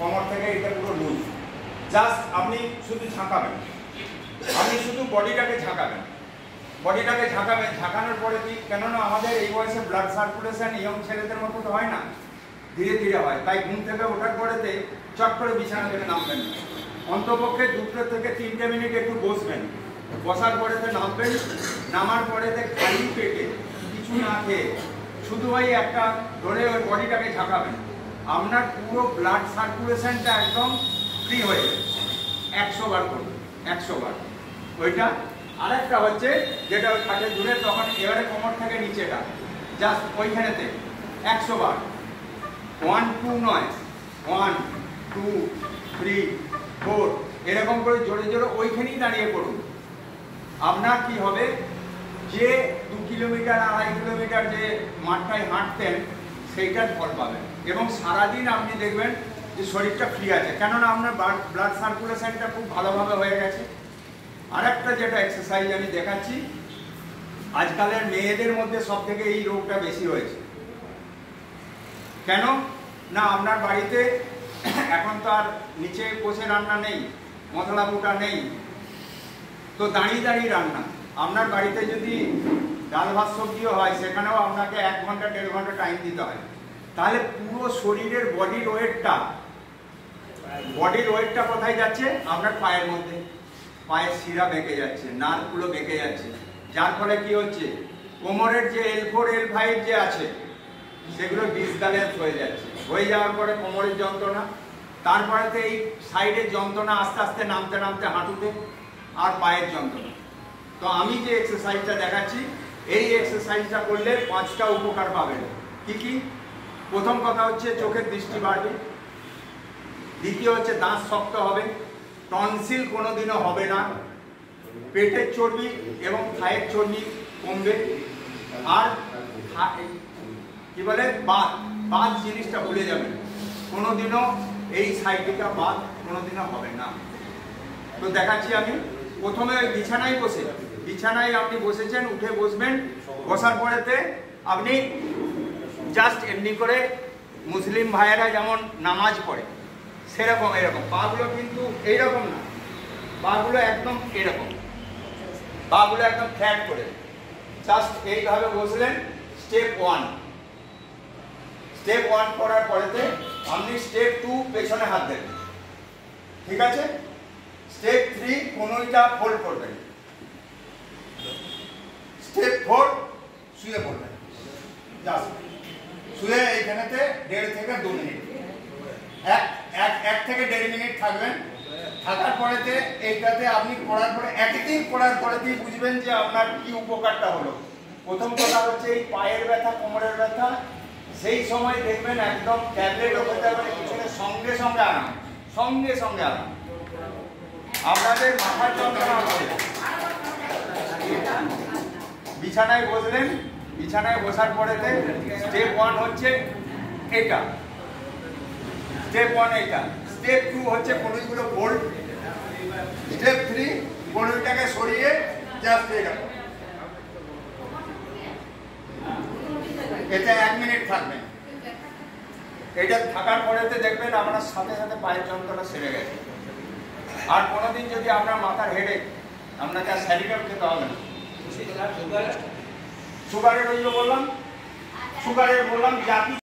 কোমর থেকে এটা পুরো লুজ। জাস্ট আপনি শুধু ঝাঁকাবেন, আপনি শুধু বডিটাকে ঝাঁকাবেন, বডিটাকে ঝাঁকাবেন। ঝাঁকানোর পরে কি, কেননা আমাদের এই বয়সে ব্লাড সার্কুলেশন ইয়ং ছেলেদের মতো তো হয় না, ধীরে ধীরে হয়। তাই ঘুম থেকে ওঠার পরেতে চট করে বিছানা থেকে নামবেন না, অন্তপক্ষে 2 থেকে 3 মিনিট একটু বসবেন, বসার পরেতে নামবেন। নামার পরেতে খালি পেটে কিছু না খেয়ে শুধু ওই একটা ধরে ওই বডিটাকে ঝাঁকাবেন। আপনার পুরো ব্লাড সার্কুলেশনটা একদম ফ্রি হয়ে যাবে। 100 বার করবেন, 100 বার ওইটা। আরেকটা হচ্ছে যেটা ওই খাটে দূরে, তখন এবারে কোমর থেকে নিচেটা জাস্ট ওইখানেতে 100 বার। 1 2 নয়, 1 2 3 4 এরকম করে জোরে জোরে ওইখানেই দাঁড়িয়ে করুন। আপনার কি হবে, যে 2 কিলোমিটার 2.5 কিলোমিটার যে মাঠটায় হাঁটতেন সেইটার ফল পাবেন, এবং সারাদিন আপনি দেখবেন যে শরীরটা ফ্রি আছে, কেননা আপনার ব্লাড সার্কুলেশনটা খুব ভালোভাবে হয়ে গেছে। আরেকটা যেটা এক্সারসাইজ আমি দেখাচ্ছি, আজকালের মেয়েদের মধ্যে সব থেকে এই রোগটা বেশি হয়েছে। কেন না, আপনার বাড়িতে এখন তো আর নিচে বসে রান্না নেই, মশলা কুটা নেই, তো দাঁড়িয়ে দাঁড়িয়ে রান্না। আপনার বাড়িতে যদি ডাল ভাত সবজিও হয়, সেখানেও আপনাকে 1 ঘন্টা 1.5 ঘন্টা টাইম দিতে হয়। তাহলে পুরো শরীরের বডির ওয়েটটা কোথায় যাচ্ছে, আপনার পায়ের মধ্যে। পায়ের শিরা বেঁকে যাচ্ছে, নার্ভগুলো বেঁকে যাচ্ছে, যার ফলে কি হচ্ছে, কোমরের যে L4 L5 যে আছে সেগুলো ডিসব্যালেন্স হয়ে যাচ্ছে। হয়ে যাওয়ার পরে কোমরের যন্ত্রণা, তারপরেতে এই সাইডের যন্ত্রণা আস্তে আস্তে নামতে নামতে হাঁটুতে, আর পায়ের যন্ত্রণা। তো আমি যে এক্সারসাইজটা দেখাচ্ছি, এই এক্সারসাইজটা করলে 5টা উপকার পাবেন। কি কি? প্রথম কথা হচ্ছে চোখের দৃষ্টি বাড়বে, দ্বিতীয় হচ্ছে দাঁত শক্ত হবে, টনসিল কোনোদিনও হবে না, পেটের চর্বি এবং থায়ের চর্বি কমবে, আর কি বলে বাত জিনিসটা ভুলে যাবেন, কোনোদিনও এই সাইটিকা বাত কোনোদিনও হবে না। তো দেখাচ্ছি আমি। প্রথমে ওই বিছানায় আপনি বসেছেন, উঠে বসবেন। বসার পরেতে আপনি জাস্ট এমনি করে মুসলিম ভাইয়েরা যেমন নামাজ পড়ে সেরকম, এরকম পাগুলো কিন্তু এইরকম না, পাগুলো একদম এরকম, পাগুলো একদম ফ্ল্যাট করে জাস্ট এইভাবে বসলেন। স্টেপ 1 করার পরেতে আপনি স্টেপ 2 পেছনে হাত দেবেন, ঠিক আছে? স্টেপ 3 কোনটা ফোল্ড করবেন, স্টেপ 4 শুয়ে পড়বেন। জাস্ট শুয়ে এইখানেতে 1.5 থেকে 2 মিনিট, 1 থেকে 1.5 মিনিট থাকবেন। থাকার পরেতে এইটাতে আপনি করার পরে একদিন করার পরেতেই বুঝবেন যে আপনার কি উপকারটা হলো। প্রথম কথা হচ্ছে এই পায়ের ব্যথা, কোমরের ব্যথা, সেই সময় দেখবেন একদম ট্যাবলেটও হতে পারে পিছনে, সঙ্গে সঙ্গে আরাম, সঙ্গে সঙ্গে আরাম। আপনাদের মাথার যন্ত্রণা হচ্ছে, বিছানায় বসলেন, বিছানায় বসার পরেতে স্টেপ 1 হচ্ছে এটা, স্টেপ 1 এটা, স্টেপ 2 হচ্ছে কনুইগুলো ফোল্ড, স্টেপ 3 কনুইটাকে সরিয়ে জাস্ট এরকম, এতে 1 মিনিট থাকবেন। এটা থাকার পরেতে দেখবেন আপনার সাথে সাথে পায়ের যন্ত্রণা সেরে গেছে। আর কোনোদিন যদি আপনার মাথার হেডেক, আপনাকে আর স্যারিডাম খেতে হবে না। সুগারের ওই বললাম, সুগারের বললাম জাতি